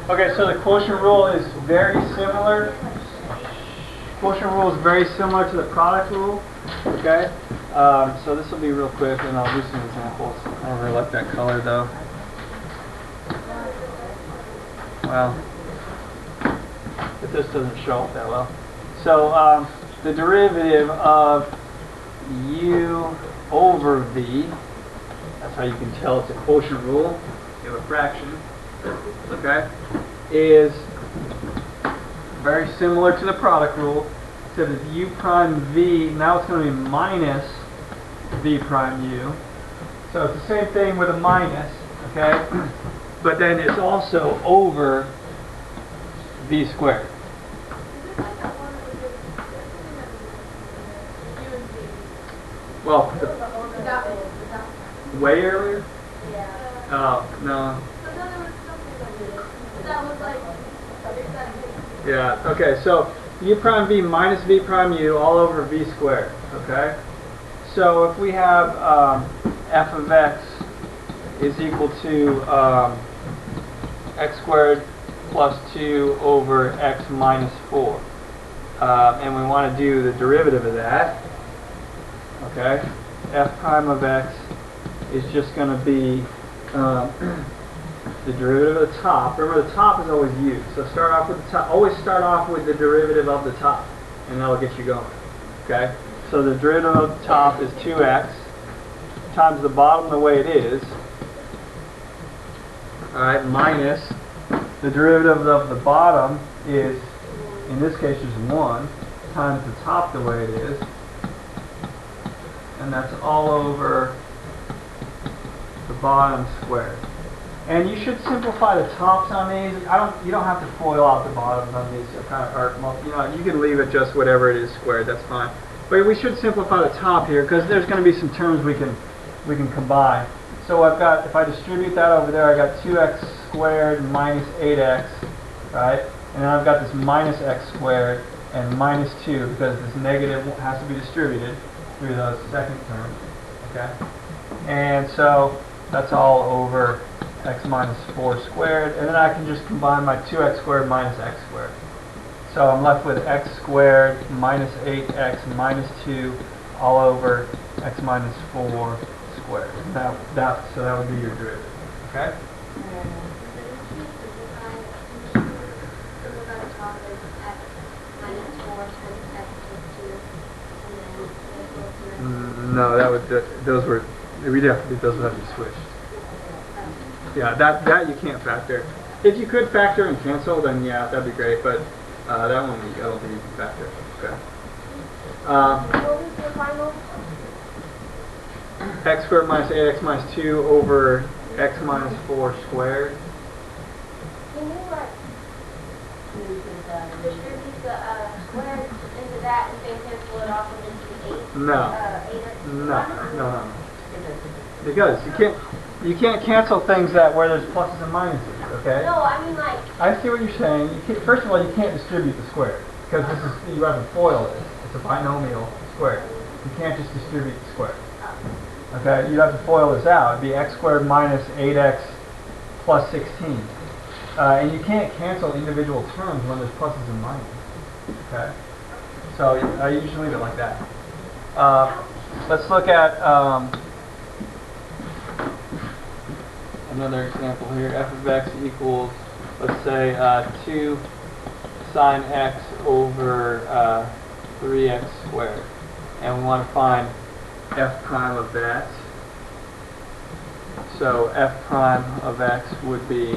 Okay, so the quotient rule is very similar. Quotient rule is very similar to the product rule. Okay, so this will be real quick, and I'll do some examples. I don't really like that color though. Well, but this doesn't show up that well. So the derivative of u over v, that's how you can tell it's a quotient rule. You have a fraction, okay, is very similar to the product rule. So that u prime v, now it's going to be minus v prime u. So it's the same thing with a minus, okay? But then it's also over v squared. Well, way earlier? Oh, no. Yeah, okay, so u prime v minus v prime u all over v squared, okay? So if we have f of x is equal to x squared plus 2 over x minus 4, and we want to do the derivative of that, okay, f prime of x is just going to be the derivative of the top. Remember, the top is always u, so start off with the top. Always start off with the derivative of the top, and that'll get you going. Okay, so the derivative of the top is 2x times the bottom the way it is. All right, minus the derivative of the bottom is, in this case, is 1 times the top the way it is, and that's all over the bottom squared. And you should simplify the tops on these. You don't have to FOIL out the bottoms on these. You can leave it just whatever it is squared. That's fine. But we should simplify the top here because there's going to be some terms we can combine. So I've got, if I distribute that over there, I got 2x squared minus 8x, right? And then I've got this minus x squared and minus 2 because this negative has to be distributed through those second terms. Okay. And so that's all over x minus 4 squared, and then I can just combine my 2x squared minus x squared. So I'm left with x squared minus 8x minus 2 all over x minus 4 squared. So that would be your derivative. Okay? No, those would have to be switched. Yeah, that you can't factor. If you could factor and cancel, then yeah, that'd be great. But that one, I don't think you can factor. Okay. What was the final? X squared minus 8x minus 2 over x minus 4 squared. Can you distribute the squared into that and then cancel it off into 8? No. Because you can't cancel things where there's pluses and minuses, okay? No, I mean like... I see what you're saying. First of all, you can't distribute the square because you have to FOIL this. It's a binomial square. You can't just distribute the square. Okay, you'd have to FOIL this out. It'd be x squared minus 8x plus 16. And you can't cancel individual terms when there's pluses and minuses. Okay? So I usually leave it like that. Let's look at another example here. F of x equals, let's say, 2 sine x over 3x squared. And we want to find f prime of that. So f prime of x would be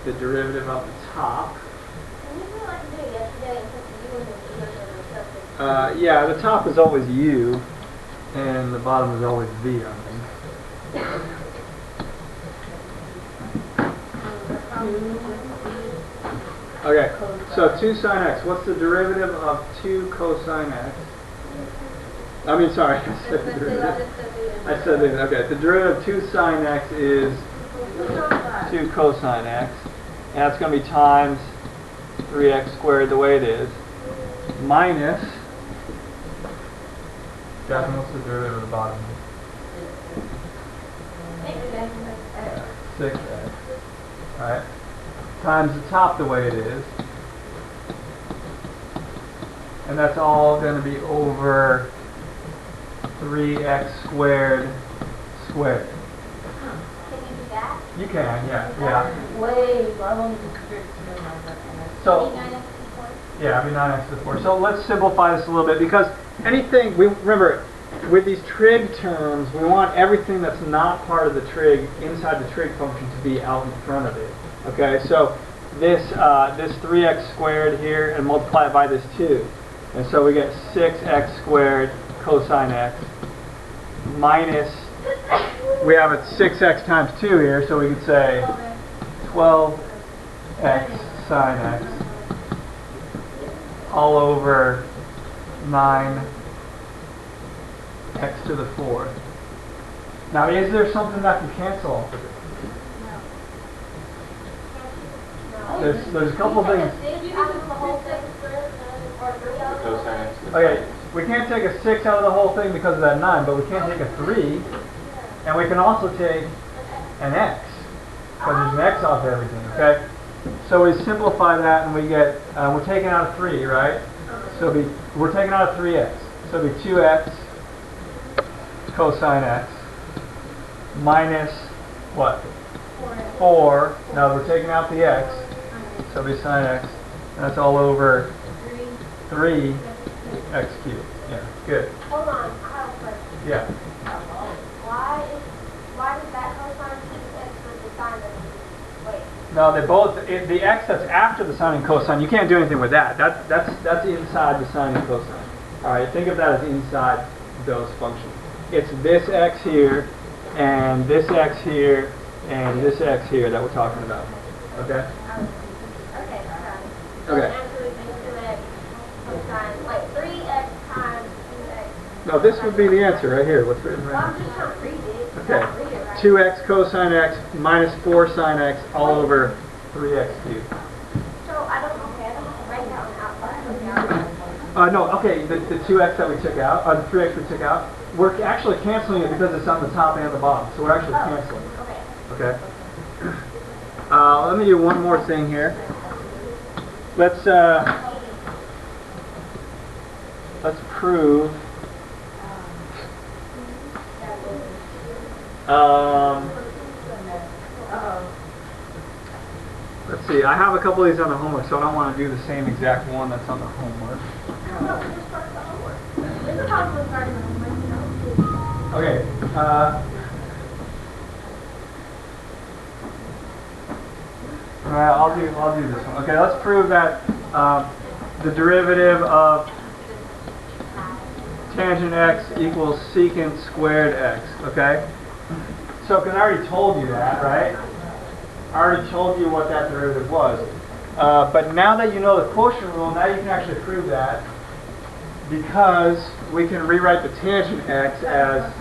the derivative of the top. Yeah, the top is always u, and the bottom is always v, I think. Okay, so 2 sine x. What's the derivative of 2 cosine x? I mean, sorry, I said the okay. The derivative of 2 sine x is 2 cosine x, and that's going to be times 3x squared the way it is, minus, Jasmine, what's the derivative of the bottom? 6x. Alright. times the top the way it is. And that's all going to be over 3x squared squared. Can you do that? You can, yeah. Wait, I've only considered So, 9x4? yeah, it'd be 9x to the 4. So let's simplify this a little bit, because anything, remember, with these trig terms, we want everything that's not part of the trig, inside the trig function, to be out in front of it. Okay, so this 3x squared here, and multiply it by this 2. And so we get 6x squared cosine x minus, we have it 6x times 2 here, so we could say 12x sine x all over 9x to the 4. Now, is there something that can cancel off of it? There's a couple things. Okay, we can't take a 6 out of the whole thing because of that 9, but we can take a 3, and we can also take an x, because there's an x off everything, okay? So we simplify that and we get, we're taking out a 3, right? So we're taking out a 3x. So it'll be 2x cosine x minus what? 4. Now we're taking out the x, so it'll be sine x. And that's all over 3x cubed. Yeah, good. Hold on, I have a question. Yeah. Why does that cosine keep x with the sine of it? Wait. No, they both, the x that's after the sine and cosine, you can't do anything with that. That's inside the sine and cosine. Alright, think of that as inside those functions. It's this x here, and this x here, and this x here that we're talking about. Okay? Okay, got it. Okay. Actually, 2x cosine, like 3x times 2x. No, this would be the answer right here. What's written Well, right I'm just trying to read it. Okay. Not read it right. 2x cosine x minus 4 sine x all over 3x cubed. So I don't have to write that one outside. No, okay, the 2x that we took out, the 3x we took out, we're actually canceling it because it's on the top and the bottom. So we're actually canceling it. Okay. Okay? Let me do one more thing here. Let's prove let's see, I have a couple of these on the homework, so I don't want to do the same exact one that's on the homework. Okay. I'll do this one. Okay, let's prove that the derivative of tangent x equals secant squared x. Okay. So, because I already told you that, right? I already told you what that derivative was. But now that you know the quotient rule, now you can actually prove that, because we can rewrite the tangent x as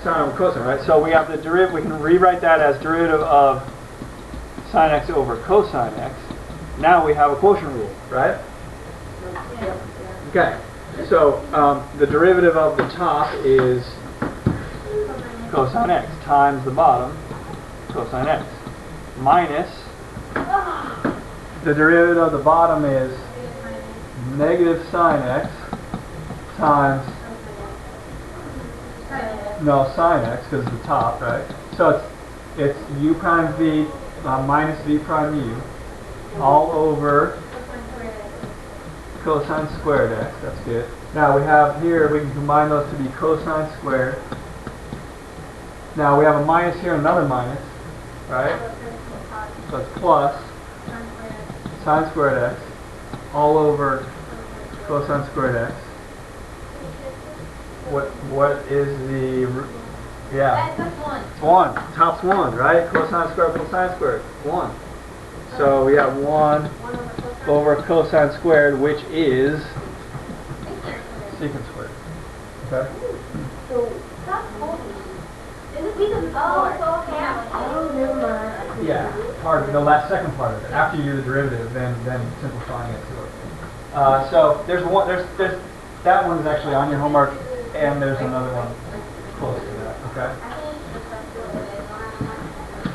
sine over cosine, right? So we have the derivative, we can rewrite that as derivative of sine x over cosine x. Now we have a quotient rule, right? Okay. So the derivative of the top is cosine x times the bottom, cosine x, minus the derivative of the bottom is negative sine x times, no, sine x, because it's the top, right? So it's u prime v minus v prime u all over cosine squared x. That's good. Now we have here, we can combine those to be cosine squared. Now we have a minus here, another minus, right? So it's plus sine squared x all over cosine squared x. What is the, yeah? That's 1. It's 1. Top's 1, right? Cosine squared plus sine squared, 1. So we have 1 over cosine squared, which is secant squared. Okay? So, that's holding. Is it because Yeah, the last second part of it. After you do the derivative, then simplifying it to it. So there's that one is actually on your homework, and there's another one close to that. Okay.